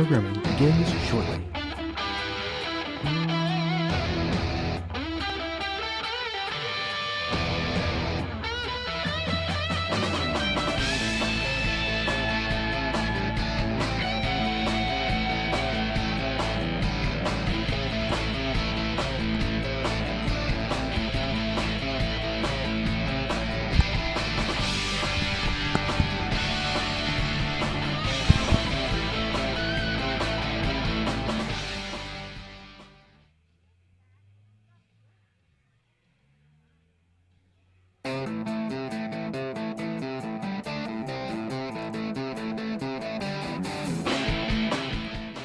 Programming begins shortly.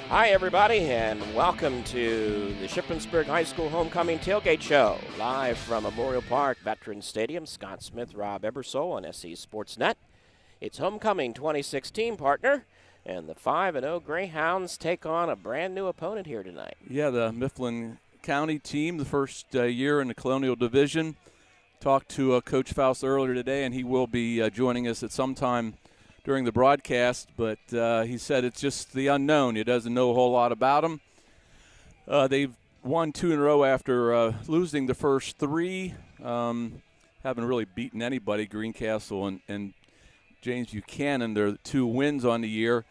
Hi, everybody, and welcome to the Shippensburg High School Homecoming Tailgate Show, live from Memorial Park Veterans Stadium. Scott Smith, Rob Ebersole on SE Sportsnet. It's Homecoming 2016, partner, and the 5-0 Greyhounds take on a brand-new opponent here tonight. Yeah, the Mifflin County team, the first year in the Colonial Division. Talked to Coach Faust earlier today, and he will be joining us at some time during the broadcast, but he said it's just the unknown. He doesn't know a whole lot about them. They've won 2 in a row after losing the first 3. Haven't really beaten anybody, Greencastle and James Buchanan. They're 2 wins on the year.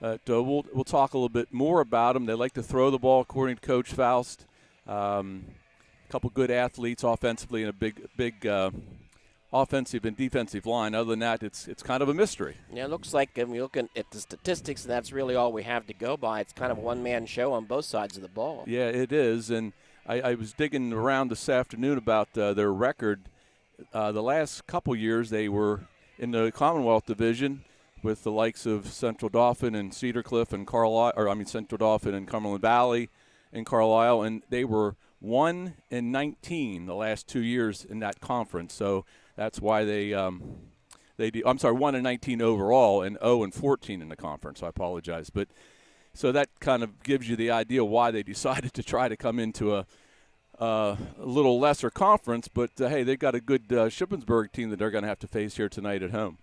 We'll talk a little bit more about them. They like to throw the ball, according to Coach Faust. A couple good athletes offensively and a big offensive and defensive line. Other than that, it's kind of a mystery. Yeah, it looks like when you're looking at the statistics, and that's really all we have to go by. It's kind of a one-man show on both sides of the ball. Yeah, it is. And I was digging around this afternoon about their record. The last couple years, they were in the Commonwealth Division with the likes of Central Dauphin and Cedar Cliff and Central Dauphin and Cumberland Valley and Carlisle, and they were 1-19 the last 2 years in that conference. So that's why they 1-19 overall and 0-14 in the conference. I apologize, but so that kind of gives you the idea why they decided to try to come into a little lesser conference. But hey, they've got a good Shippensburg team that they're going to have to face here tonight at home.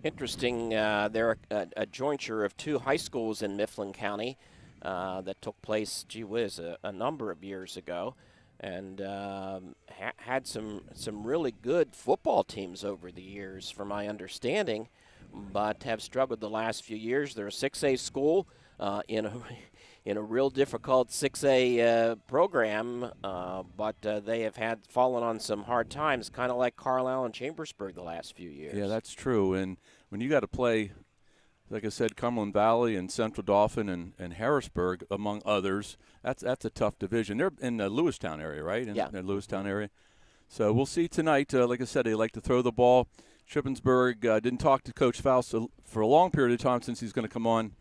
Interesting. They're a jointure of 2 high schools in Mifflin County that took place, gee whiz, a number of years ago. And had some really good football teams over the years, from my understanding, but have struggled the last few years. They're a 6A school in a real difficult 6A program, but they have fallen on some hard times, kind of like Carlisle and Chambersburg the last few years. Yeah, that's true. And when you got to play, like I said, Cumberland Valley and Central Dauphin and Harrisburg, among others, that's a tough division. They're in the Lewistown area, right? Yeah. In the Lewistown area. So we'll see tonight. Like I said, they like to throw the ball. Shippensburg didn't talk to Coach Faust for a long period of time, since he's going to come on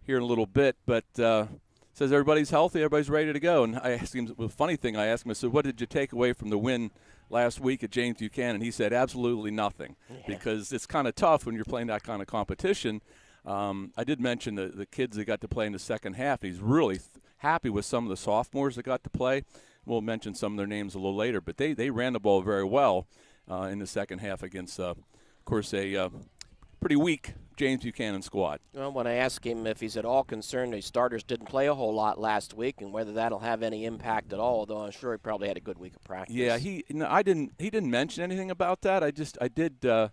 here in a little bit, but says everybody's healthy, everybody's ready to go. And I asked him, the funny thing, I asked him, I said, what did you take away from the win last week at James Buchanan? He said, absolutely nothing, because it's kind of tough when you're playing that kind of competition. I did mention the kids that got to play in the second half. He's really happy with some of the sophomores that got to play. We'll mention some of their names a little later, but they ran the ball very well in the second half against, of course, a pretty weak James Buchanan squad. Well, when I asked him if he's at all concerned his starters didn't play a whole lot last week and whether that'll have any impact at all, though I'm sure he probably had a good week of practice. Yeah, he didn't mention anything about that. I did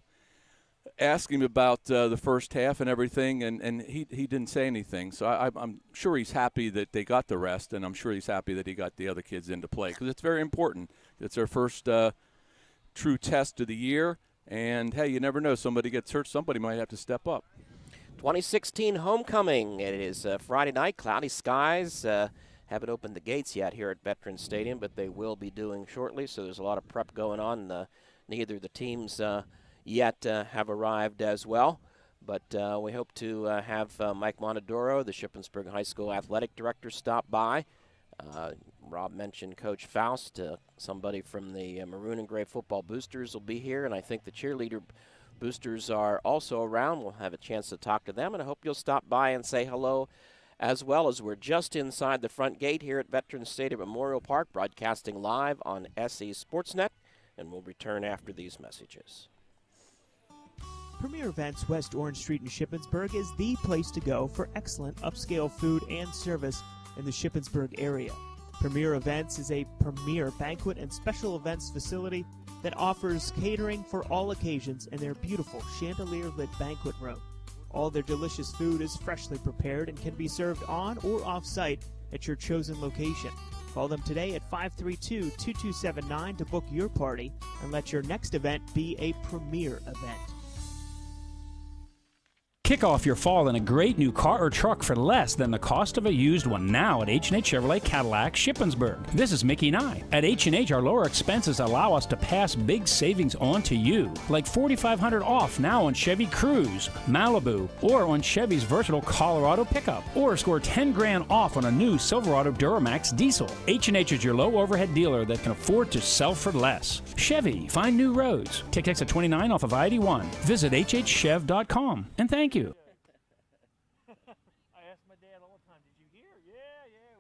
ask him about the first half and everything, and he didn't say anything. So I'm sure he's happy that they got the rest, and I'm sure he's happy that he got the other kids into play, because it's very important. It's their first true test of the year. And, hey, you never know. Somebody gets hurt. Somebody might have to step up. 2016 homecoming. It is Friday night, cloudy skies. Haven't opened the gates yet here at Veterans Stadium, but they will be doing shortly. So there's a lot of prep going on. Neither of the teams yet have arrived as well. But we hope to have Mike Montadoro, the Shippensburg High School Athletic Director, stop by. Rob mentioned Coach Faust. Somebody from the Maroon and Gray football boosters will be here, and I think the cheerleader boosters are also around. We'll have a chance to talk to them, and I hope you'll stop by and say hello, as well as we're just inside the front gate here at Veterans Stadium Memorial Park, broadcasting live on SE Sportsnet, and we'll return after these messages. Premier Events West Orange Street in Shippensburg is the place to go for excellent upscale food and service in the Shippensburg area. Premier Events is a premier banquet and special events facility that offers catering for all occasions in their beautiful chandelier-lit banquet room. All their delicious food is freshly prepared and can be served on or off-site at your chosen location. Call them today at 532-2279 to book your party and let your next event be a premier event. Kick off your fall in a great new car or truck for less than the cost of a used one now at H&H Chevrolet Cadillac Shippensburg. This is Mickey and I. At H&H, our lower expenses allow us to pass big savings on to you, like $4,500 off now on Chevy Cruze, Malibu, or on Chevy's versatile Colorado pickup, or score $10,000 off on a new Silverado Duramax diesel. H&H is your low overhead dealer that can afford to sell for less. Chevy, find new roads. Take exit 29 off of I-81. Visit hhchev.com, and thank you.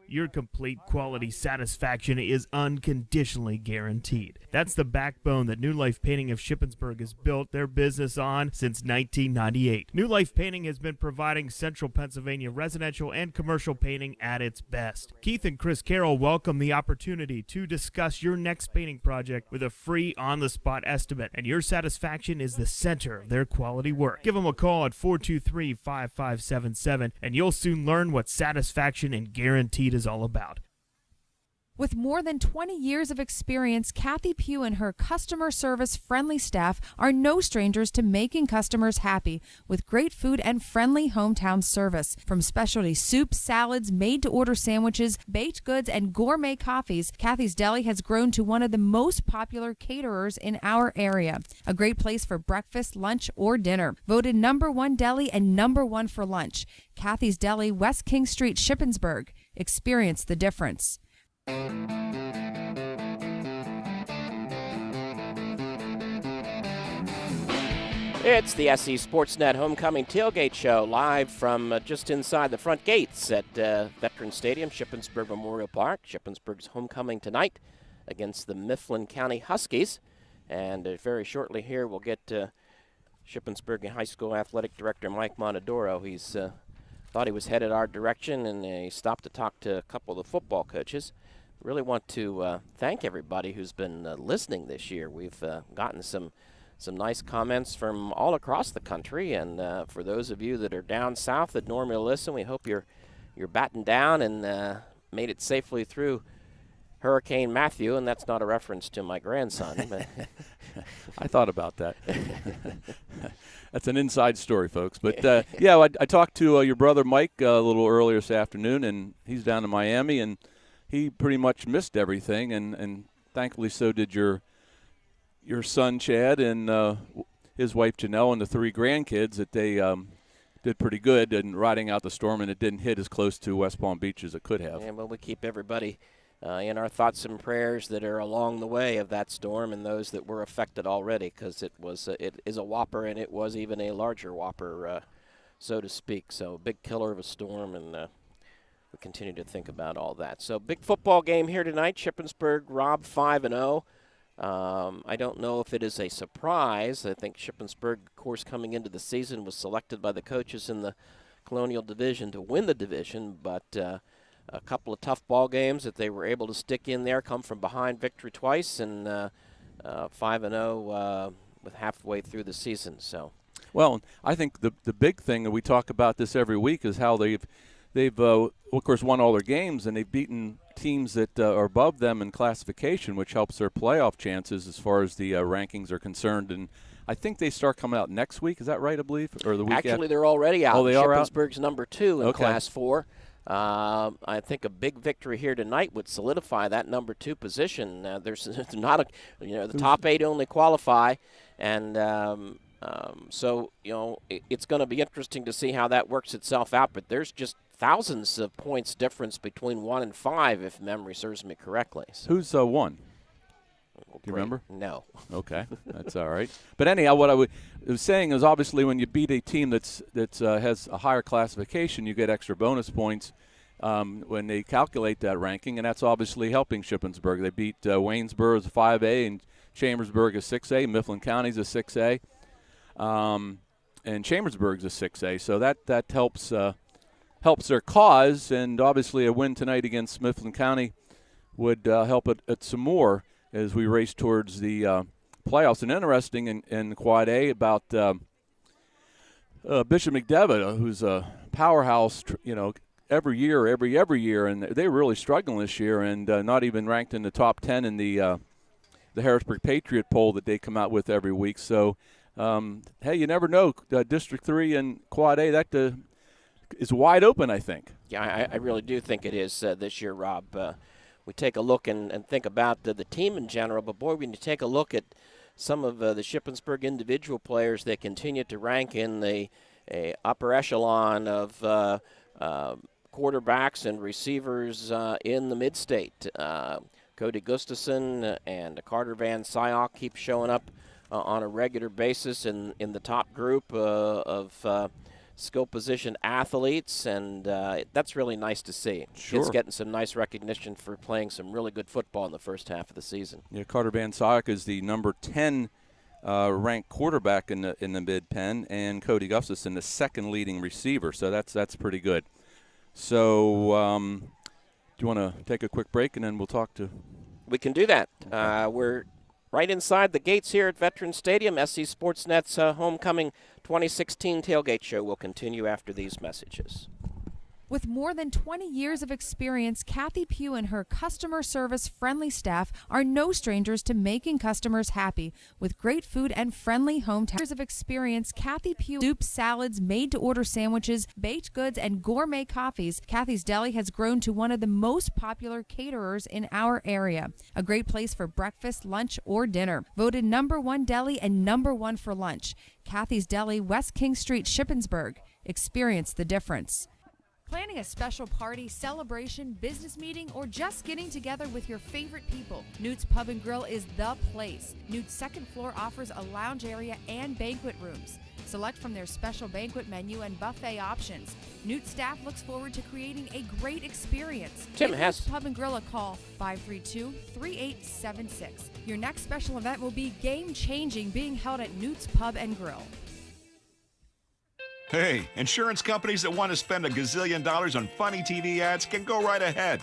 Your complete quality satisfaction is unconditionally guaranteed. That's the backbone that New Life Painting of Shippensburg has built their business on since 1998. New Life Painting has been providing Central Pennsylvania residential and commercial painting at its best. Keith and Chris Carroll welcome the opportunity to discuss your next painting project with a free on-the-spot estimate, and your satisfaction is the center of their quality work. Give them a call at 423-5577, and you'll soon learn what satisfaction and guaranteed is all about. With more than 20 years of experience, Kathy Pugh and her customer service friendly staff are no strangers to making customers happy with great food and friendly hometown service. From specialty soups, salads, made-to-order sandwiches, baked goods, and gourmet coffees, Kathy's Deli has grown to one of the most popular caterers in our area. A great place for breakfast, lunch, or dinner. Voted #1 deli and #1 for lunch. Kathy's Deli, West King Street, Shippensburg. Experience the difference. It's the SC Sportsnet Homecoming Tailgate Show, live from just inside the front gates at Veterans Stadium, Shippensburg Memorial Park. Shippensburg's homecoming tonight against the Mifflin County Huskies. And very shortly here, we'll get Shippensburg High School Athletic Director Mike Montadoro. He's thought he was headed our direction, and he stopped to talk to a couple of the football coaches. Really want to thank everybody who's been listening this year. We've gotten some nice comments from all across the country, and for those of you that are down south that normally listen, we hope you're battened down and made it safely through Hurricane Matthew, and that's not a reference to my grandson. But I thought about that. That's an inside story, folks. But, yeah, I talked to your brother Mike a little earlier this afternoon, and he's down in Miami, and he pretty much missed everything, and thankfully so did your son Chad and his wife Janelle and the 3 grandkids. That they did pretty good in riding out the storm, and it didn't hit as close to West Palm Beach as it could have. Yeah, well, we keep everybody in our thoughts and prayers that are along the way of that storm, and those that were affected already, because it is a whopper, and it was even a larger whopper, so to speak. So big killer of a storm, and we continue to think about all that. So big football game here tonight. Shippensburg, Rob 5-0. I don't know if it is a surprise. I think Shippensburg, of course, coming into the season, was selected by the coaches in the Colonial Division to win the division, but a couple of tough ball games that they were able to stick in there, come from behind victory twice, and 5-0 with halfway through the season. So, well, I think the big thing, and we talk about this every week, is how they've of course won all their games, and they've beaten teams that are above them in classification, which helps their playoff chances as far as the rankings are concerned. And I think they start coming out next week. Is that right, I believe? Or the week actually, after? they're already out. Oh, they are out? Shippensburg's #2 in Okay. Class 4. I think a big victory here tonight would solidify that #2 position. There's not the top 8 only qualify, and so it's going to be interesting to see how that works itself out. But there's just thousands of points difference between 1 and 5, if memory serves me correctly. So. Who's won? Do you remember? No. Okay, that's all right. But anyhow, what I was saying is, obviously, when you beat a team that has a higher classification, you get extra bonus points when they calculate that ranking, and that's obviously helping Shippensburg. They beat Waynesboro as a 5A, and Chambersburg is 6A. Mifflin County is a 6A. and Chambersburg's a 6A. So that helps their cause, and obviously a win tonight against Mifflin County would help it some more as we race towards the playoffs. And interesting in Quad A about Bishop McDevitt, who's a powerhouse, every year, and they're really struggling this year, and not even ranked in the top 10 in the Harrisburg Patriot poll that they come out with every week. So, hey, you never know. District 3 and Quad A, that is wide open, I think. Yeah, I really do think it is this year, Rob. We take a look and think about the team in general, but, boy, when you take a look at some of the Shippensburg individual players that continue to rank in the upper echelon of quarterbacks and receivers in the mid-state. Cody Gustafson and Carter Van Syok keep showing up on a regular basis in the top group of skill position athletes, and that's really nice to see. Sure. Kids getting some nice recognition for playing some really good football in the first half of the season. Yeah, Carter Van Syok is the number 10 ranked quarterback in the mid-pen, and Cody Gustafson the second leading receiver. So that's pretty good. So do you want to take a quick break, and then we'll talk to? We can do that. We're right inside the gates here at Veterans Stadium. SC Sportsnet's Homecoming 2016 Tailgate Show will continue after these messages. With more than 20 years of experience, Kathy Pugh and her customer service friendly staff are no strangers to making customers happy with great food and friendly hometown. Years of experience, Kathy Pugh soups, salads, made-to-order sandwiches, baked goods, and gourmet coffees. Kathy's Deli has grown to one of the most popular caterers in our area. A great place for breakfast, lunch, or dinner. Voted #1 deli and #1 for lunch. Kathy's Deli, West King Street, Shippensburg. Experience the difference. Planning a special party, celebration, business meeting, or just getting together with your favorite people, Newt's Pub and Grill is the place. Newt's second floor offers a lounge area and banquet rooms. Select from their special banquet menu and buffet options. Newt staff looks forward to creating a great experience. Tim Give has Newt's Pub and Grill a call, 532-3876. Your next special event will be game-changing, being held at Newt's Pub and Grill. Hey, insurance companies that want to spend $1 gazillion on funny TV ads can go right ahead,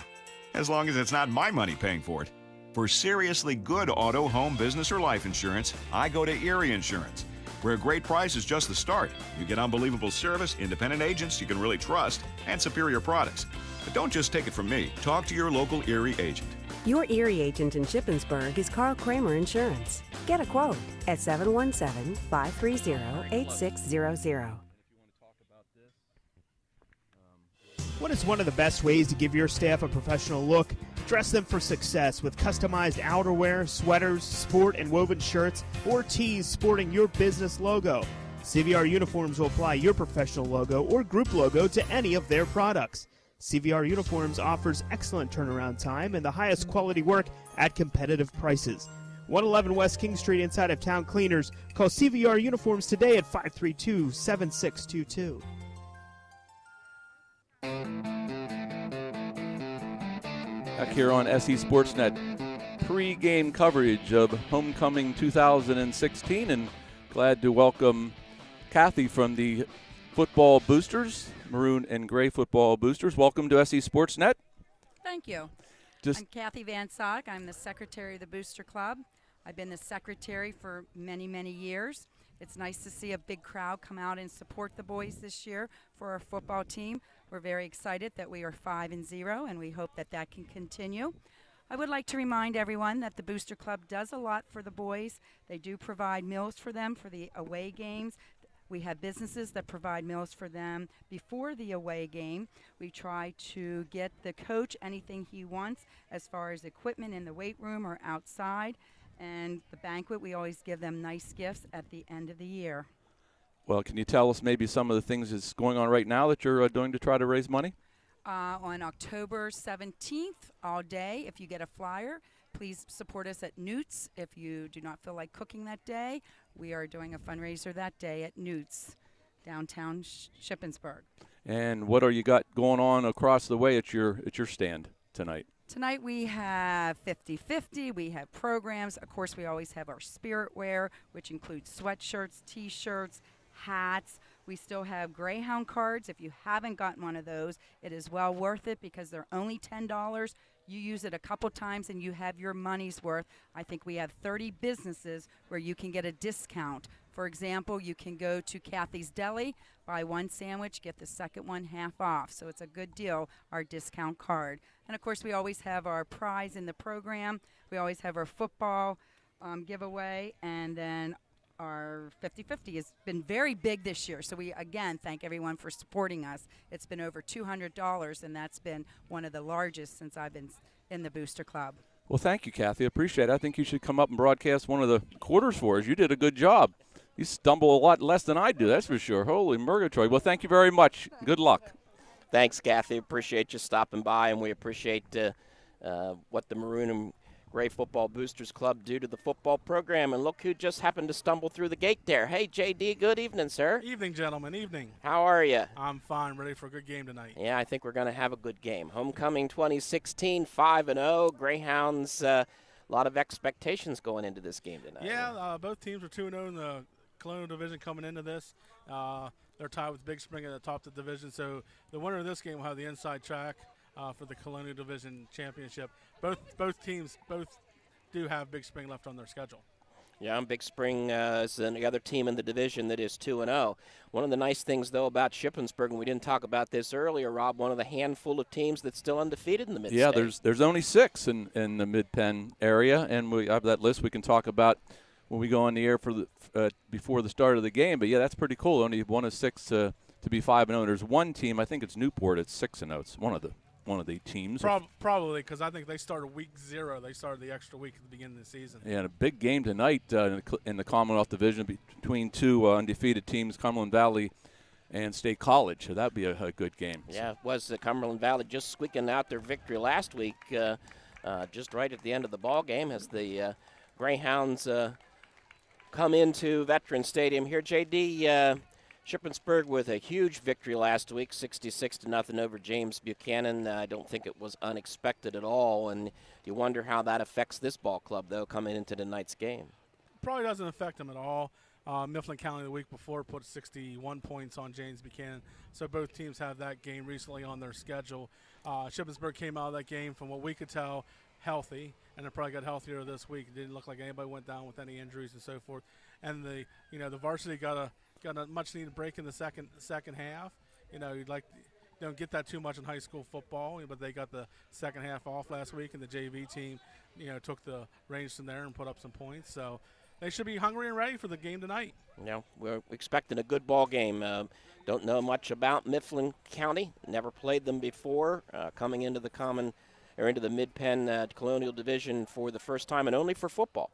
as long as it's not my money paying for it. For seriously good auto, home, business, or life insurance, I go to Erie Insurance, where a great price is just the start. You get unbelievable service, independent agents you can really trust, and superior products. But don't just take it from me. Talk to your local Erie agent. Your Erie agent in Shippensburg is Carl Kramer Insurance. Get a quote at 717-530-8600. What is one of the best ways to give your staff a professional look? Dress them for success with customized outerwear, sweaters, sport and woven shirts, or tees sporting your business logo. CVR Uniforms will apply your professional logo or group logo to any of their products. CVR Uniforms offers excellent turnaround time and the highest quality work at competitive prices. 111 West King Street inside of Town Cleaners. Call CVR Uniforms today at 532-7622. Back here on SE Sportsnet, pre-game coverage of Homecoming 2016, and glad to welcome Kathy from the football boosters, maroon and gray football boosters. Welcome to SE Sportsnet. Thank you. I'm Kathy Van Syok. I'm the secretary of the Booster Club. I've been the secretary for many, many years. It's nice to see a big crowd come out and support the boys this year for our football team. We're very excited that we are 5-0, and we hope that that can continue. I would like to remind everyone that the Booster Club does a lot for the boys. They do provide meals for them for the away games. We have businesses that provide meals for them before the away game. We try to get the coach anything he wants as far as equipment in the weight room or outside. And the banquet, we always give them nice gifts at the end of the year. Well, can you tell us maybe some of the things that's going on right now that you're doing to try to raise money? On October 17th, all day, if you get a flyer, please support us at Newt's. If you do not feel like cooking that day, we are doing a fundraiser that day at Newt's, downtown Shippensburg. And what are you got going on across the way at your stand tonight? Tonight we have 50-50. We have programs. Of course, we always have our spirit wear, which includes sweatshirts, T-shirts, hats. We still have Greyhound cards. If you haven't gotten one of those, it is well worth it because they're only $10. You use it a couple times and you have your money's worth. I think we have 30 businesses where you can get a discount. For example, you can go to Kathy's Deli, buy one sandwich, get the second one half off. So it's a good deal, our discount card. And, of course, we always have our prize in the program. We always have our football giveaway, and then our 50-50 has been very big this year. So we, again, thank everyone for supporting us. It's been over $200, and that's been one of the largest since I've been in the Booster Club. Well, thank you, Kathy. I appreciate it. I think you should come up and broadcast one of the quarters for us. You did a good job. You stumble a lot less than I do, that's for sure. Holy murgatroyd. Well, thank you very much. Good luck. Thanks, Kathy. Appreciate you stopping by, and we appreciate what the Maroon and Gray Football Boosters Club do to the football program. And look who just happened to stumble through the gate there. Hey, J.D., good evening, sir. Evening, gentlemen. Evening. How are you? I'm fine. Ready for a good game tonight. Yeah, I think we're going to have a good game. Homecoming 2016, 5-0. Greyhounds, a lot of expectations going into this game tonight. Yeah, both teams are 2-0 in the Colonial Division coming into this. They're tied with Big Spring at the top of the division. So the winner of this game will have the inside track for the Colonial Division Championship. Both teams do have Big Spring left on their schedule. Yeah, Big Spring is the other team in the division that is 2-0. One of the nice things, though, about Shippensburg, and we didn't talk about this earlier, Rob, one of the handful of teams that's still undefeated in the Mid-State. Yeah, there's only 6 in the Mid-Penn area, and we have that list we can talk about when we go on the air for the before the start of the game. But, yeah, that's pretty cool. Only one of 6 to be 5-0. There's one team, I think it's Newport, it's 6-0. It's one of the teams. Probably, because I think they started week 0. They started the extra week at the beginning of the season. Yeah, and a big game tonight in the Commonwealth Division between 2 undefeated teams, Cumberland Valley and State College. So that would be a good game. Yeah, it was the Cumberland Valley just squeaking out their victory last week, just right at the end of the ball game as the Greyhounds come into Veterans Stadium here. J.D., Shippensburg with a huge victory last week, 66-0 over James Buchanan. I don't think it was unexpected at all, and you wonder how that affects this ball club, though, coming into tonight's game. Probably doesn't affect them at all. Mifflin County the week before put 61 points on James Buchanan, so both teams have that game recently on their schedule. Shippensburg came out of that game, from what we could tell, healthy, and it probably got healthier this week. It didn't look like anybody went down with any injuries and so forth. And the varsity got a much needed break in the second half. You don't get that too much in high school football, but they got the second half off last week, and the JV team, took the reins from there and put up some points. So they should be hungry and ready for the game tonight. Yeah, we're expecting a good ball game. Don't know much about Mifflin County. Never played them before. Coming into the Mid-Penn Colonial Division for the first time, and only for football.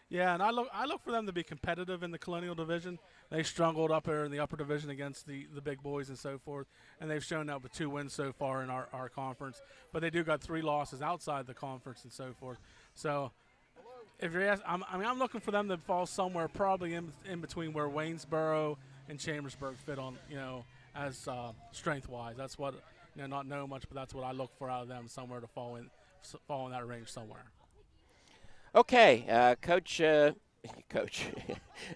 Yeah, and I look for them to be competitive in the Colonial Division. They struggled up there in the upper division against the big boys and so forth, and they've shown that with 2 wins so far in our conference. But they do got 3 losses outside the conference and so forth. So if you're asking, I'm looking for them to fall somewhere probably in between where Waynesboro and Chambersburg fit on, as strength-wise. That's what, not know much, but that's what I look for out of them, somewhere to fall in that range somewhere. Okay, Coach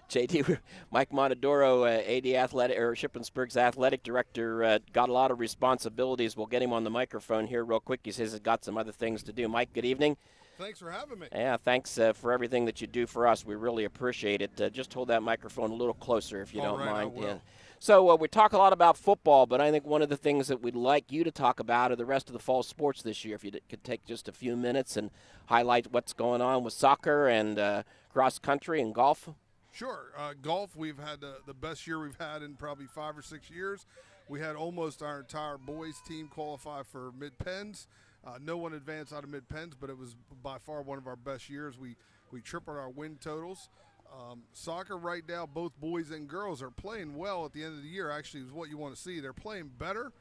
JD, Mike Montadoro, AD Athletic, or Shippensburg's athletic director, got a lot of responsibilities. We'll get him on the microphone here real quick. He says he's got some other things to do. Mike, good evening. Thanks for having me. Yeah, thanks for everything that you do for us. We really appreciate it. Just hold that microphone a little closer if you don't mind. I will. Yeah. So we talk a lot about football, but I think one of the things that we'd like you to talk about are the rest of the fall sports this year. If you could take just a few minutes and highlight what's going on with soccer and cross country and golf. Sure. Golf, we've had the best year we've had in probably 5 or 6 years. We had almost our entire boys team qualify for Mid-Penns. No one advanced out of Mid-Penns, but it was by far one of our best years. We tripled our win totals. Soccer right now, both boys and girls are playing well at the end of the year. Actually, is what you want to see. They're playing better.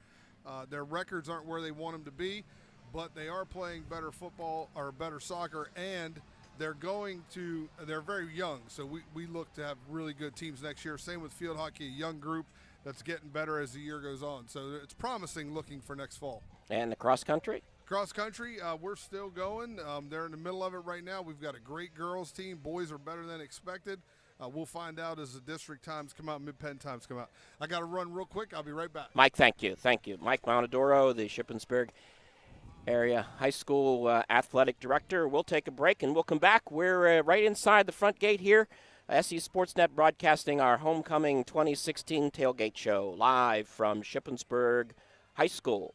Their records aren't where they want them to be, but they are playing better football or better soccer, and they're very young. So we look to have really good teams next year. Same with field hockey, a young group that's getting better as the year goes on. So it's promising looking for next fall. And the cross country? Cross country, we're still going. They're in the middle of it right now. We've got a great girls team. Boys are better than expected. We'll find out as the district times come out, Mid-Penn times come out. I got to run real quick. I'll be right back. Mike, thank you. Thank you. Mike Montadoro, the Shippensburg Area High School Athletic Director. We'll take a break and we'll come back. We're right inside the front gate here. SE Sportsnet broadcasting our homecoming 2016 tailgate show live from Shippensburg High School.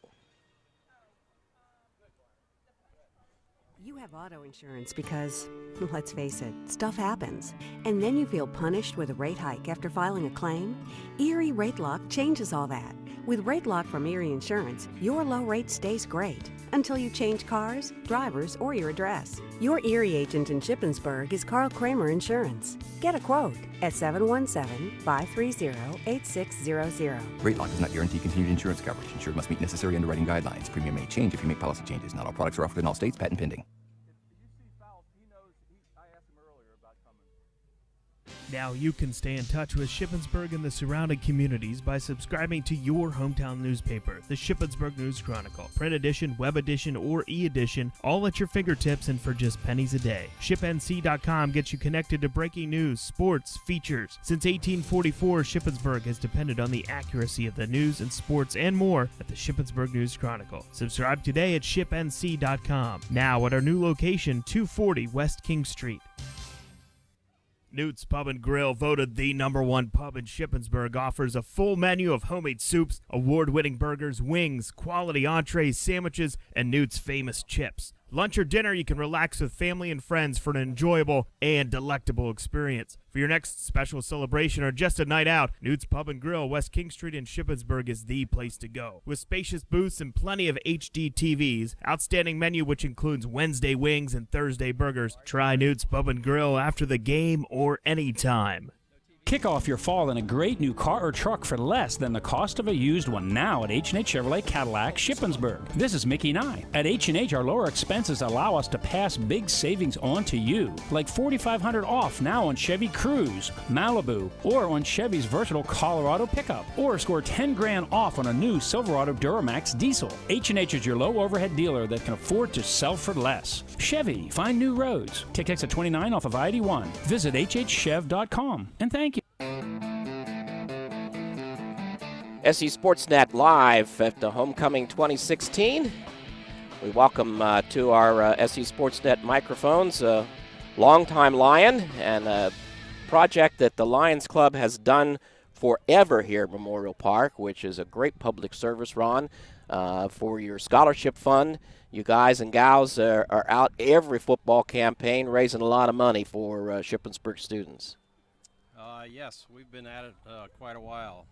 You have auto insurance because, let's face it, stuff happens. And then you feel punished with a rate hike after filing a claim? Erie Rate Lock changes all that. With Rate Lock from Erie Insurance, your low rate stays great until you change cars, drivers, or your address. Your Erie agent in Shippensburg is Carl Kramer Insurance. Get a quote at 717-530-8600. Rate Lock does not guarantee continued insurance coverage. Insured must meet necessary underwriting guidelines. Premium may change if you make policy changes. Not all products are offered in all states. Patent pending. Now you can stay in touch with Shippensburg and the surrounding communities by subscribing to your hometown newspaper, the Shippensburg News Chronicle. Print edition, web edition, or e-edition, all at your fingertips and for just pennies a day. ShipNC.com gets you connected to breaking news, sports, features. Since 1844, Shippensburg has depended on the accuracy of the news and sports and more at the Shippensburg News Chronicle. Subscribe today at ShipNC.com. Now at our new location, 240 West King Street. Newt's Pub and Grill, voted the #1 pub in Shippensburg, offers a full menu of homemade soups, award-winning burgers, wings, quality entrees, sandwiches, and Newt's famous chips. Lunch or dinner, you can relax with family and friends for an enjoyable and delectable experience. For your next special celebration or just a night out, Newt's Pub and Grill, West King Street in Shippensburg is the place to go. With spacious booths and plenty of HD TVs, outstanding menu which includes Wednesday wings and Thursday burgers. Try Newt's Pub and Grill after the game or anytime. Kick off your fall in a great new car or truck for less than the cost of a used one now at H&H Chevrolet Cadillac Shippensburg. This is Mickey Nye. At H&H, our lower expenses allow us to pass big savings on to you, like $4,500 off now on Chevy Cruze, Malibu, or on Chevy's versatile Colorado pickup, or score $10,000 off on a new Silverado Duramax diesel. H&H is your low overhead dealer that can afford to sell for less. Chevy, find new roads. Take exit 29 off of I-81. Visit hhchev.com, and thank you. SE Sportsnet live at the Homecoming 2016. We welcome to our SE Sportsnet microphones a longtime Lion and a project that the Lions Club has done forever here at Memorial Park, which is a great public service, Ron, for your scholarship fund. You guys and gals are out every football campaign raising a lot of money for Shippensburg students. Yes, we've been at it quite a while.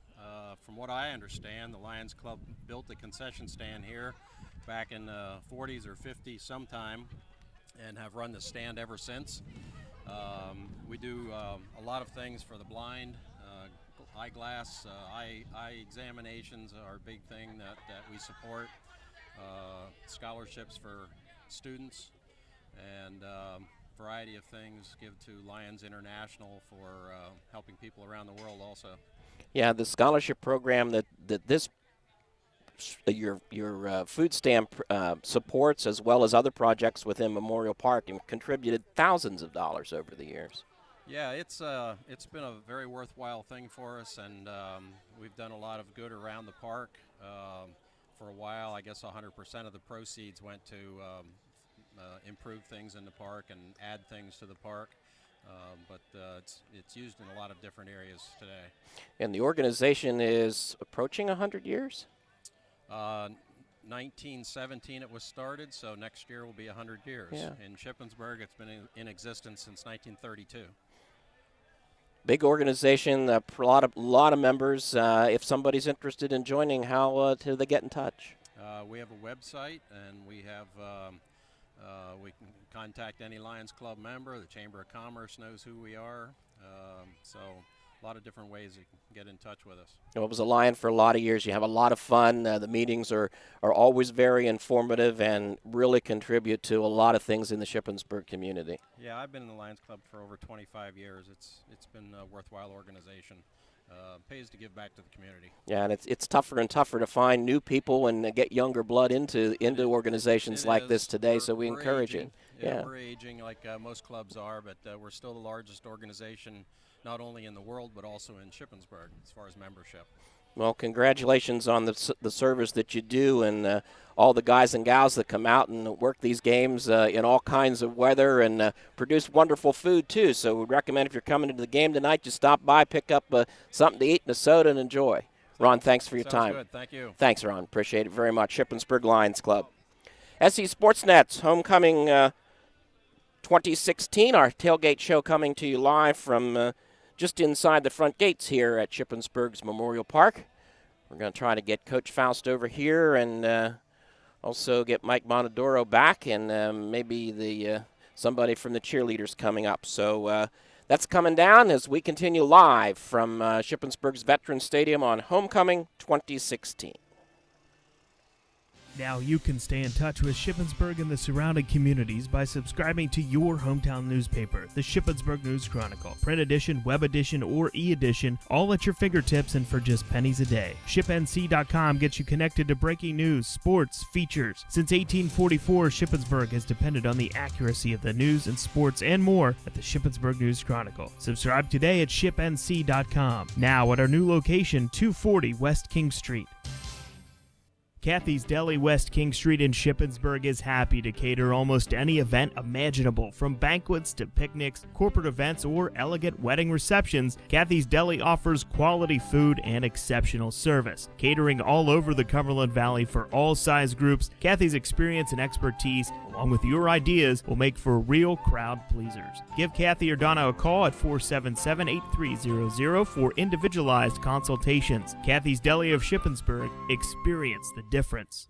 From what I understand, the Lions Club built the concession stand here back in the 40s or 50s sometime and have run the stand ever since. We do a lot of things for the blind. Eyeglass, eye examinations are a big thing that we support. Scholarships for students and variety of things give to Lions International for helping people around the world also. Yeah, the scholarship program that this your food stamp supports, as well as other projects within Memorial Park, and contributed thousands of dollars over the years. Yeah, it's been a very worthwhile thing for us, and we've done a lot of good around the park. For a while, I guess 100% of the proceeds went to improve things in the park and add things to the park. But it's used in a lot of different areas today. And the organization is approaching 100 years? 1917 it was started, so next year will be 100 years. Yeah. In Shippensburg, it's been in existence since 1932. Big organization, a lot of members. If somebody's interested in joining, how do they get in touch? We have a website, and we have we can contact any Lions Club member. The Chamber of Commerce knows who we are. So a lot of different ways you can get in touch with us. Well, it was a Lion for a lot of years. You have a lot of fun. The meetings are always very informative and really contribute to a lot of things in the Shippensburg community. Yeah, I've been in the Lions Club for over 25 years. It's been a worthwhile organization. Pays to give back to the community. Yeah, and it's tougher and tougher to find new people and get younger blood into organizations like this today, so we encourage it. Yeah, we're aging like most clubs are, but we're still the largest organization not only in the world but also in Shippensburg as far as membership. Well, congratulations on the service that you do, and all the guys and gals that come out and work these games in all kinds of weather and produce wonderful food, too. So we recommend if you're coming to the game tonight, just stop by, pick up something to eat and a soda and enjoy. Ron, thanks for your time. Good. Thank you. Thanks, Ron. Appreciate it very much. Shippensburg Lions Club. SE Sportsnet's Homecoming 2016, our tailgate show coming to you live from just inside the front gates here at Shippensburg's Memorial Park. We're going to try to get Coach Faust over here and also get Mike Monadoro back and maybe somebody from the cheerleaders coming up. So that's coming down as we continue live from Shippensburg's Veterans Stadium on Homecoming 2016. Now you can stay in touch with Shippensburg and the surrounding communities by subscribing to your hometown newspaper, the Shippensburg News Chronicle. Print edition, web edition, or e-edition, all at your fingertips and for just pennies a day. ShipNC.com gets you connected to breaking news, sports, features. Since 1844, Shippensburg has depended on the accuracy of the news and sports and more at the Shippensburg News Chronicle. Subscribe today at ShipNC.com. Now at our new location, 240 West King Street. Kathy's Deli, West King Street in Shippensburg is happy to cater almost any event imaginable, from banquets to picnics, corporate events, or elegant wedding receptions. Kathy's Deli offers quality food and exceptional service. Catering all over the Cumberland Valley for all size groups, Kathy's experience and expertise, along with your ideas, will make for real crowd pleasers. Give Kathy or Donna a call at 477-8300 for individualized consultations. Kathy's Deli of Shippensburg. Experience the difference.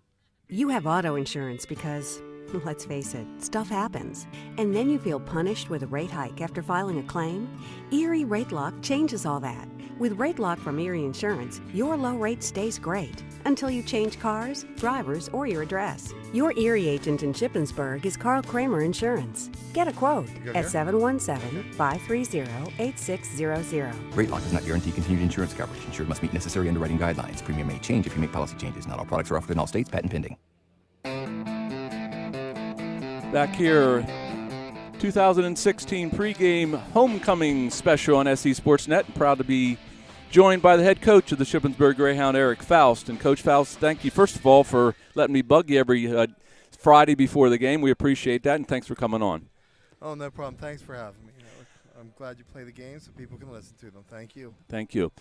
You have auto insurance because, let's face it, stuff happens. And then you feel punished with a rate hike after filing a claim? Erie Rate Lock changes all that. With Rate Lock from Erie Insurance, your low rate stays great until you change cars, drivers, or your address. Your Erie agent in Shippensburg is Carl Kramer Insurance. Get a quote at 717-530-8600. Rate lock does not guarantee continued insurance coverage. Insured must meet necessary underwriting guidelines. Premium may change if you make policy changes. Not all products are offered in all states. Patent pending. Back here, 2016 pregame homecoming special on SE Sportsnet. Proud to be joined by the head coach of the Shippensburg Greyhound, Eric Faust. And Coach Faust, thank you, first of all, for letting me bug you every Friday before the game. We appreciate that, and thanks for coming on. Oh, no problem. Thanks for having me. I'm glad you play the game so people can listen to them. Thank you. Thank you.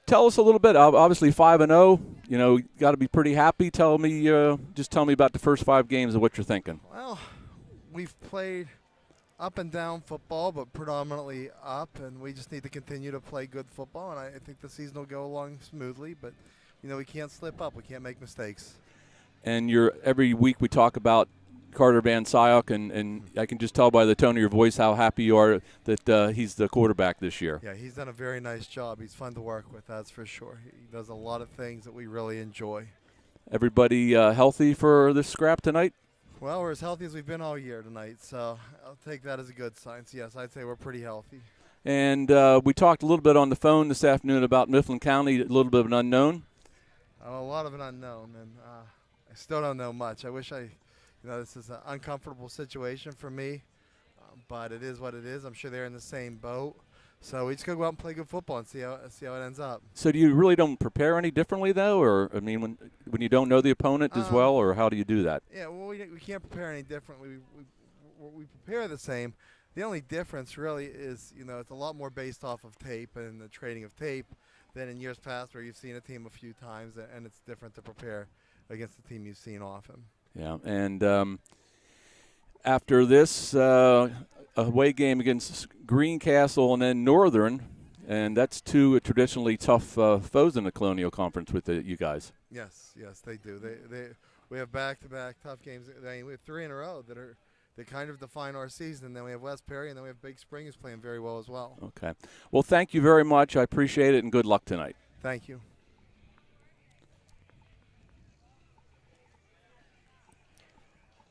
Tell us a little bit. Obviously 5-0. You know, got to be pretty happy. Tell me about the first 5 games and what you're thinking. Well, we've played up and down football, but predominantly up, and we just need to continue to play good football. And I think the season will go along smoothly. But we can't slip up. We can't make mistakes. And every week we talk about Carter Van Syok, and I can just tell by the tone of your voice how happy you are that he's the quarterback this year. Yeah, he's done a very nice job. He's fun to work with, that's for sure. He does a lot of things that we really enjoy. Everybody healthy for this scrap tonight? Well, we're as healthy as we've been all year tonight, so I'll take that as a good sign. So, yes, I'd say we're pretty healthy. And we talked a little bit on the phone this afternoon about Mifflin County, a little bit of an unknown. A lot of an unknown, and I still don't know much. I wish this is an uncomfortable situation for me, but it is what it is. I'm sure they're in the same boat. So we just got to go out and play good football and see how it ends up. So do you really don't prepare any differently, though? Or, I mean, when you don't know the opponent as well, or how do you do that? Yeah, well, we can't prepare any differently. We prepare the same. The only difference really is, it's a lot more based off of tape and the trading of tape than in years past where you've seen a team a few times, and it's different to prepare against the team you've seen often. Yeah, and after this away game against Greencastle and then Northern, and that's 2 traditionally tough foes in the Colonial Conference with you guys. Yes, they do. We have back-to-back tough games. We have 3 in a row that kind of define our season. And then we have West Perry, and then we have Big Spring who's playing very well as well. Okay. Well, thank you very much. I appreciate it, and good luck tonight. Thank you.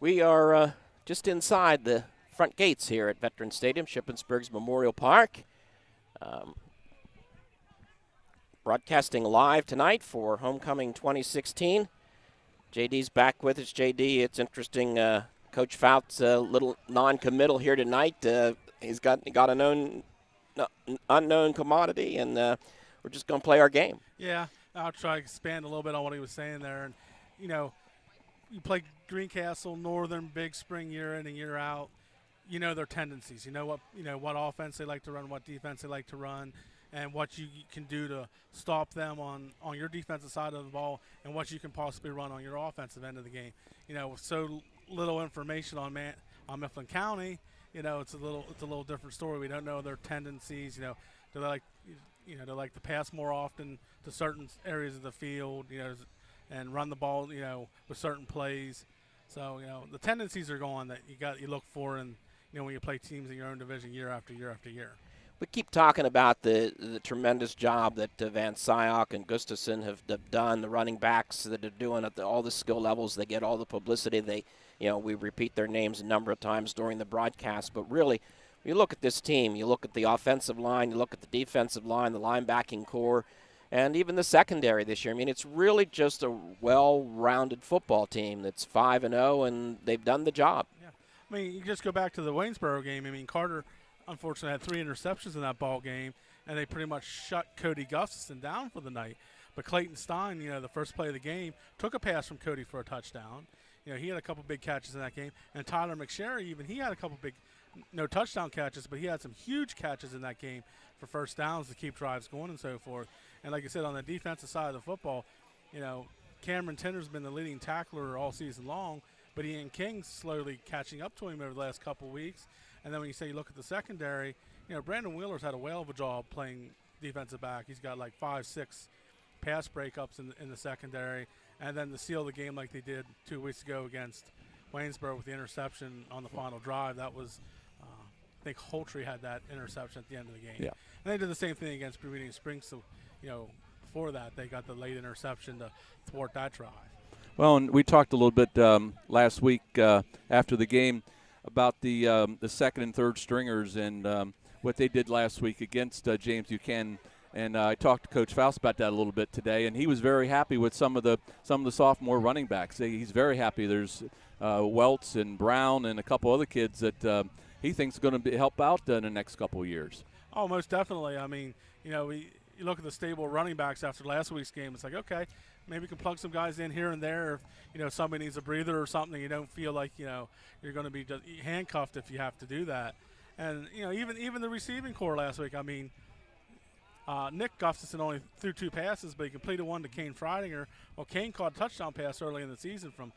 We are just inside the front gates here at Veterans Stadium, Shippensburg's Memorial Park. Broadcasting live tonight for Homecoming 2016. JD's back with us. JD, it's interesting. Coach Faust's a little non-committal here tonight. He's got a known unknown commodity, and we're just going to play our game. Yeah, I'll try to expand a little bit on what he was saying there. And, you play Greencastle, Northern, Big Spring year in and year out. You know their tendencies. You know what offense they like to run, what defense they like to run, and what you can do to stop them on your defensive side of the ball, and what you can possibly run on your offensive end of the game. With so little information on Mifflin County, it's a little different story. We don't know their tendencies. Do they like they like to pass more often to certain areas of the field, and run the ball, with certain plays. So, the tendencies are gone that you look for, and when you play teams in your own division year after year after year. We keep talking about the tremendous job that Van Syok and Gustafson have done, the running backs that are doing at all the skill levels. They get all the publicity. We repeat their names a number of times during the broadcast. But really, you look at this team, you look at the offensive line, you look at the defensive line, the linebacking core, and even the secondary this year. I mean, it's really just a well-rounded football team that's 5-0, and they've done the job. Yeah. I mean, you just go back to the Waynesboro game. I mean, Carter, unfortunately, had 3 interceptions in that ball game, and they pretty much shut Cody Gustafson down for the night. But Clayton Stein, the first play of the game, took a pass from Cody for a touchdown. He had a couple big catches in that game. And Tyler McSherry, even he had a couple big, no touchdown catches, but he had some huge catches in that game for first downs to keep drives going and so forth. And like I said, on the defensive side of the football, Cameron Tinder's been the leading tackler all season long, but Ian King's slowly catching up to him over the last couple of weeks. And then when you look at the secondary, Brandon Wheeler's had a whale of a job playing defensive back. He's got like 5-6 pass breakups in the secondary. And then to seal the game like they did 2 weeks ago against Waynesboro with the interception on the final drive, that was, I think Holtree had that interception at the end of the game. Yeah. And they did the same thing against Brewery Springs. So, before that, they got the late interception to thwart that drive. Well, and we talked a little bit last week after the game about the second and third stringers and what they did last week against James Buchanan. And I talked to Coach Faust about that a little bit today, and he was very happy with some of the sophomore running backs. He's very happy. There's Welts and Brown and a couple other kids that he thinks are going to help out in the next couple of years. Oh, most definitely. I mean, you look at the stable running backs after last week's game. It's like, okay, maybe we can plug some guys in here and there. If somebody needs a breather or something, you don't feel like you're going to be just handcuffed if you have to do that. And even the receiving core last week. I mean, Nick Gustafson only threw 2 passes, but he completed one to Kane Freidinger. Well, Kane caught a touchdown pass early in the season from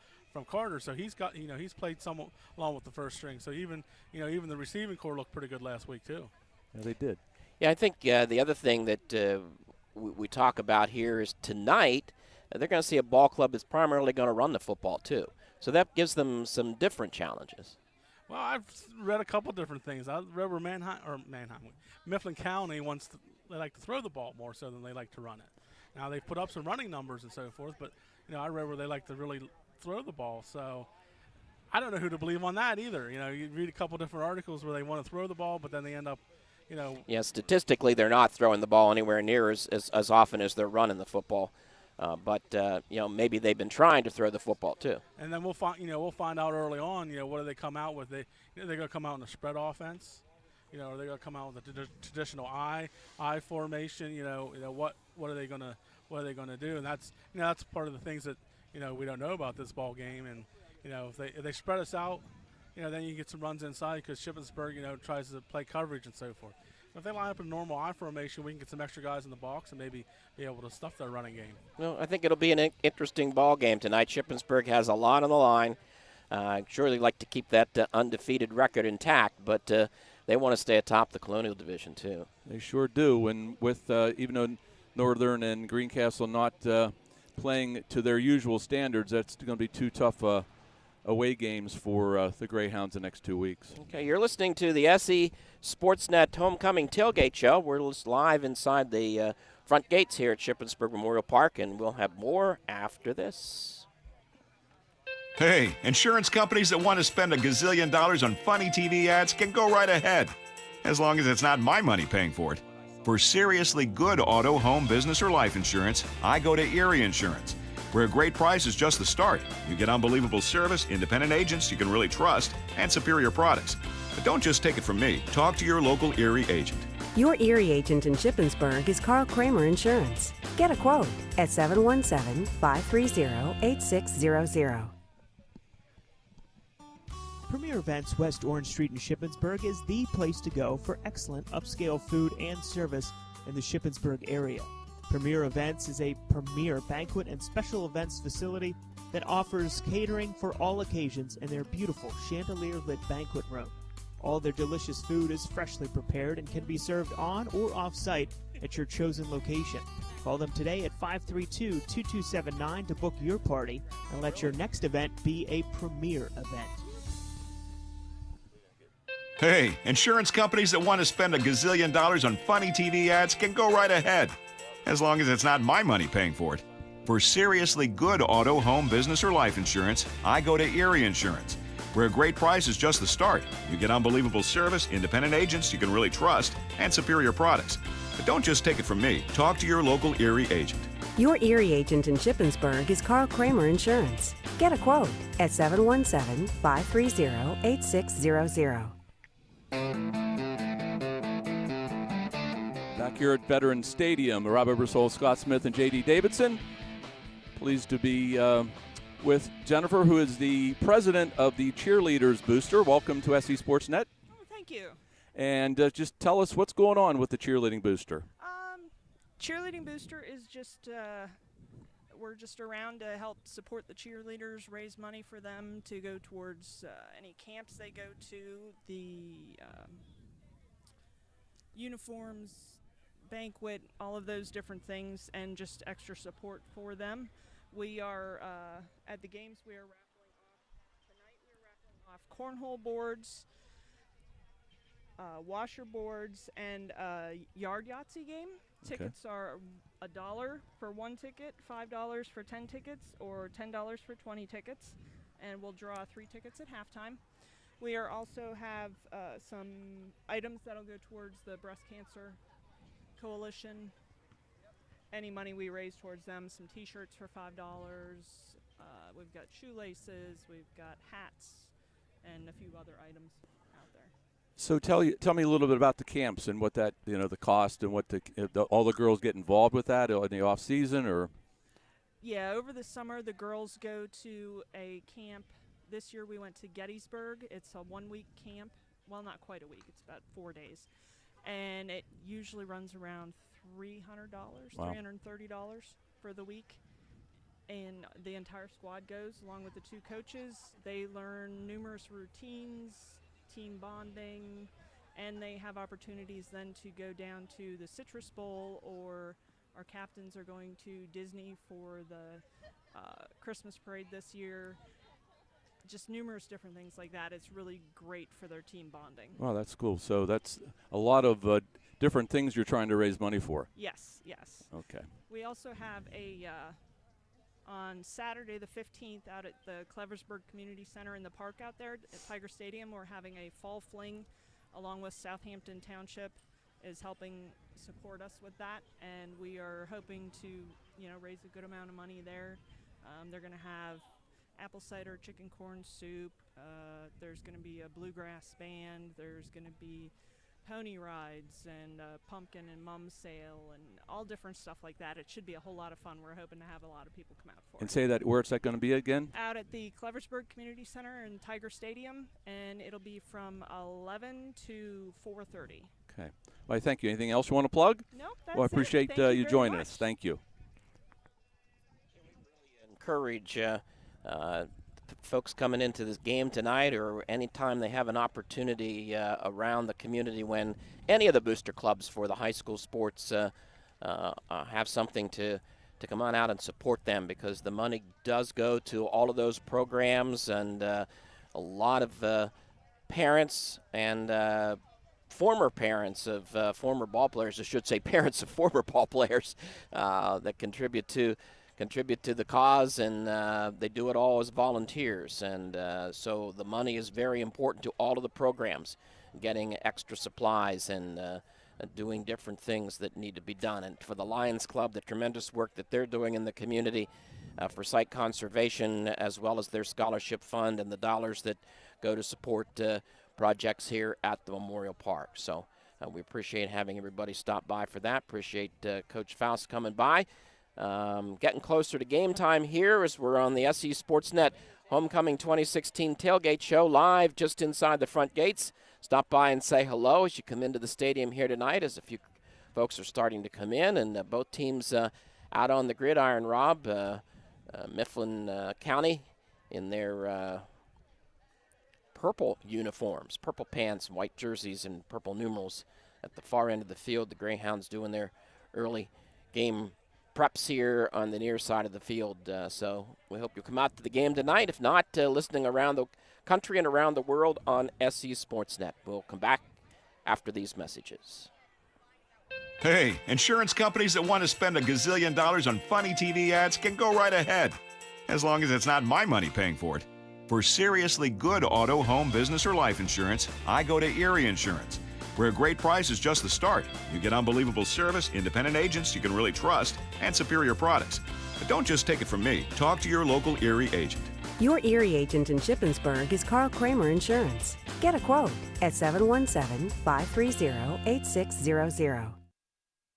Carter, so he's got he's played somewhat along with the first string. So even the receiving core looked pretty good last week too. Yeah, they did. Yeah, I think the other thing that we talk about here is tonight they're going to see a ball club that's primarily going to run the football too. So that gives them some different challenges. Well, I've read a couple different things. I read where Mifflin County they like to throw the ball more so than they like to run it. Now they've put up some running numbers and so forth, but I read where they like to really throw the ball. So I don't know who to believe on that either. You read a couple different articles where they want to throw the ball, but then they end up, Yeah, statistically they're not throwing the ball anywhere near as often as they're running the football. But maybe they've been trying to throw the football too. And then we'll find out early on. What do they come out with? They're going to come out in a spread offense. Are they going to come out with a traditional I formation? What are they going to do? And that's part of the things that we don't know about this ball game. And if they spread us out, then you get some runs inside because Shippensburg tries to play coverage and so forth. If they line up in normal I formation, we can get some extra guys in the box and maybe be able to stuff their running game. Well, I think it'll be an interesting ball game tonight. Shippensburg has a lot on the line. I'd surely like to keep that undefeated record intact, but they want to stay atop the Colonial Division too. They sure do. And with even though Northern and Greencastle not playing to their usual standards, that's going to be 2 tough away games for the Greyhounds the next 2 weeks. Okay, you're listening to the SE Sportsnet Homecoming Tailgate Show. We're live inside the front gates here at Shippensburg Memorial Park, and we'll have more after this. Hey, insurance companies that want to spend a gazillion dollars on funny TV ads can go right ahead, as long as it's not my money paying for it. For seriously good auto, home, business, or life insurance, I go to Erie Insurance, where a great price is just the start. You get unbelievable service, independent agents you can really trust, and superior products. But don't just take it from me. Talk to your local Erie agent. Your Erie agent in Shippensburg is Carl Kramer Insurance. Get a quote at 717-530-8600. Premier Events West Orange Street in Shippensburg is the place to go for excellent upscale food and service in the Shippensburg area. Premier Events is a premier banquet and special events facility that offers catering for all occasions in their beautiful chandelier-lit banquet room. All their delicious food is freshly prepared and can be served on or off-site at your chosen location. Call them today at 532-2279 to book your party and let your next event be a premier event. Hey, insurance companies that want to spend a gazillion dollars on funny TV ads can go right ahead, as long as it's not my money paying for it. For seriously good auto, home, business, or life insurance, I go to Erie Insurance, where a great price is just the start. You get unbelievable service, independent agents you can really trust, and superior products. But don't just take it from me. Talk to your local Erie agent. Your Erie agent in Shippensburg is Carl Kramer Insurance. Get a quote at 717-530-8600. Back here at Veterans Stadium, Rob Ebersole, Scott Smith, and J.D. Davidson. Pleased to be with Jennifer, who is the president of the Cheerleaders Booster. Welcome to SC Sports Net. Oh, thank you. And just tell us what's going on with the Cheerleading Booster. Cheerleading Booster is just, we're just around to help support the cheerleaders, raise money for them to go towards any camps they go to, the uniforms, banquet, all of those different things, and just extra support for them. We are, at the games, we are raffling off, tonight we're raffling off cornhole boards, washer boards, and yard Yahtzee game. Tickets are $1 for one ticket, $5 for 10 tickets, or $10 for 20 tickets, and we'll draw 3 tickets at halftime. We are also have some items that'll go towards the Breast Cancer Coalition. Any money we raise towards them, some T-shirts for $5. We've got shoelaces, we've got hats, and a few other items out there. So tell me a little bit about the camps and what that, the cost and what all the girls get involved with that in the off season, or. Yeah, over the summer the girls go to a camp. This year we went to Gettysburg. It's a 1-week camp. Well, not quite a week. It's about 4 days, and it usually runs around $300, wow. $330 for the week. And the entire squad goes along with the 2 coaches. They learn numerous routines, team bonding, and they have opportunities then to go down to the Citrus Bowl, or our captains are going to Disney for the Christmas parade this year. Just numerous different things like that. It's really great for their team bonding. Wow, that's cool. So that's a lot of different things you're trying to raise money for. Yes, yes. Okay. We also have a on Saturday the 15th out at the Cleversburg Community Center in the park out there at Tiger Stadium. We're having a fall fling along with Southampton Township is helping support us with that, and we are hoping to raise a good amount of money there. They're going to have apple cider chicken corn soup. There's going to be a bluegrass band. There's going to be pony rides and pumpkin and mum sale and all different stuff like that. It should be a whole lot of fun. We're hoping to have a lot of people come out for And it. say that, where's that going to be again? Out at the Cleversburg Community Center in Tiger Stadium, and it'll be from 11 to 4:30. Okay. Well, thank you. Anything else you want to plug? Nope, that's Well, I appreciate it. Thank you very joining much. us. Thank you. Encourage folks coming into this game tonight, or anytime they have an opportunity around the community when any of the booster clubs for the high school sports have something to come on out and support them, because the money does go to all of those programs, and a lot of parents and former parents of former ball players, I should say parents of former ball players, that contribute to the cause, and they do it all as volunteers. And so the money is very important to all of the programs, getting extra supplies and doing different things that need to be done. And for the Lions Club, the tremendous work that they're doing in the community for site conservation, as well as their scholarship fund and the dollars that go to support projects here at the Memorial Park. So We appreciate having everybody stop by for that. Appreciate Coach Faust coming by. Getting closer to game time here as we're on the SE Sportsnet Homecoming 2016 Tailgate Show live just inside the front gates. Stop by and say hello as you come into the stadium here tonight, as a few folks are starting to come in, and both teams out on the gridiron, Rob. Mifflin County in their purple uniforms, purple pants, white jerseys, and purple numerals at the far end of the field. The Greyhounds doing their early game preps here on the near side of the field. So we hope you'll come out to the game tonight. If not, listening around the country and around the world on SE Sportsnet. We'll come back after these messages. Hey, insurance companies that want to spend a gazillion dollars on funny TV ads can go right ahead, as long as it's not my money paying for it. For seriously good auto, home, business, or life insurance, I go to Erie Insurance, where a great price is just the start. You get unbelievable service, independent agents you can really trust, and superior products. But don't just take it from me. Talk to your local Erie agent. Your Erie agent in Shippensburg is Carl Kramer Insurance. Get a quote at 717-530-8600.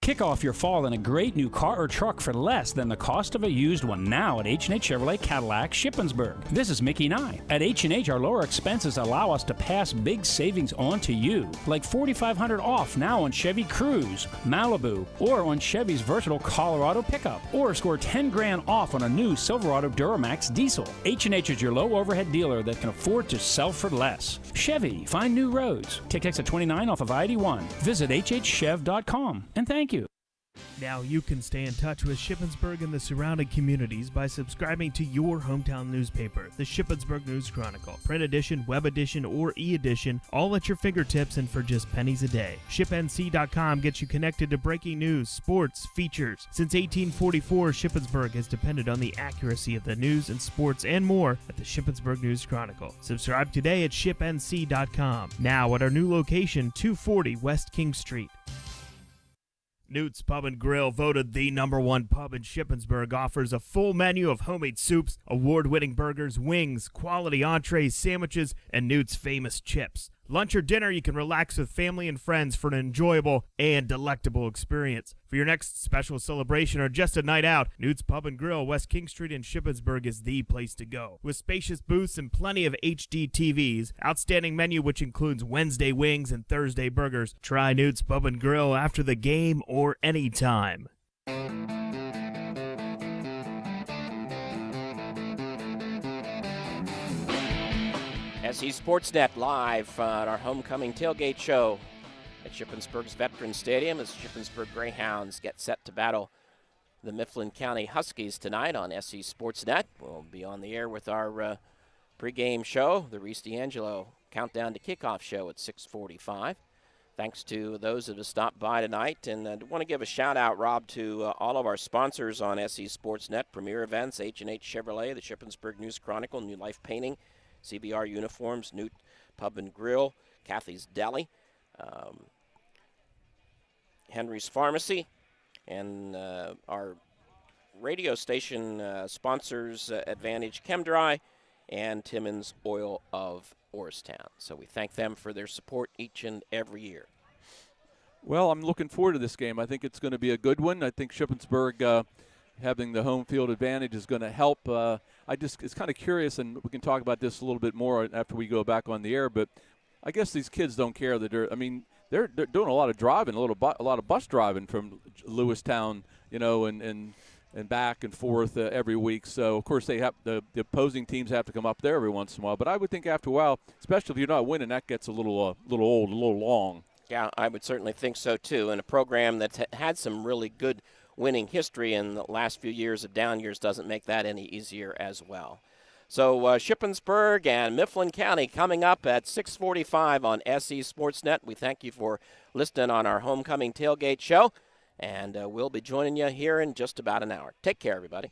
Kick off your fall in a great new car or truck for less than the cost of a used one now at H&H Chevrolet Cadillac Shippensburg. This is Mickey Nye. At H&H, our lower expenses allow us to pass big savings on to you, like $4,500 off now on Chevy Cruze, Malibu, or on Chevy's versatile Colorado pickup, or score $10,000 off on a new Silverado Duramax diesel. H&H is your low overhead dealer that can afford to sell for less. Chevy, find new roads. Take exit 29 off of I-81. Visit hhchev.com, and thank you. Now you can stay in touch with Shippensburg and the surrounding communities by subscribing to your hometown newspaper, the Shippensburg News Chronicle. Print edition, web edition, or e-edition, all at your fingertips and for just pennies a day. ShipNC.com gets you connected to breaking news, sports, features. Since 1844, Shippensburg has depended on the accuracy of the news and sports and more at the Shippensburg News Chronicle. Subscribe today at ShipNC.com. Now at our new location, 240 West King Street. Newt's Pub and Grill, voted the #1 pub in Shippensburg, offers a full menu of homemade soups, award-winning burgers, wings, quality entrees, sandwiches, and Newt's famous chips. Lunch or dinner, you can relax with family and friends for an enjoyable and delectable experience. For your next special celebration or just a night out, Newt's Pub and Grill, West King Street in Shippensburg is the place to go. With spacious booths and plenty of HD TVs, outstanding menu which includes Wednesday wings and Thursday burgers. Try Newt's Pub and Grill after the game or anytime. SE Sportsnet live on our homecoming tailgate show at Shippensburg's Veterans Stadium as Shippensburg Greyhounds get set to battle the Mifflin County Huskies tonight on SE Sportsnet. We'll be on the air with our pregame show, the Reese D'Angelo Countdown to Kickoff show at 6:45. Thanks to those that have stopped by tonight. And I want to give a shout-out, Rob, to all of our sponsors on SE Sportsnet, Premier Events, H&H Chevrolet, the Shippensburg News Chronicle, New Life Painting, CBR Uniforms, Newt Pub and Grill, Kathy's Deli, Henry's Pharmacy, and our radio station sponsors, Advantage ChemDry and Timmons Oil of Orrstown. So we thank them for their support each and every year. Well, I'm looking forward to this game. I think it's going to be a good one. I think Shippensburg having the home field advantage is going to help. It's kind of curious, and we can talk about this a little bit more after we go back on the air, but I guess these kids don't care that they're doing a lot of driving, a lot of bus driving from Lewistown, and back and forth every week. So, of course, they have the opposing teams have to come up there every once in a while. But I would think after a while, especially if you're not winning, that gets a little old, a little long. Yeah, I would certainly think so, too. And a program that's had some really good winning history in the last few years of down years doesn't make that any easier as well. So Shippensburg and Mifflin County coming up at 6:45 on SE Sportsnet. We thank you for listening on our homecoming tailgate show, and we'll be joining you here in just about an hour. Take care, everybody.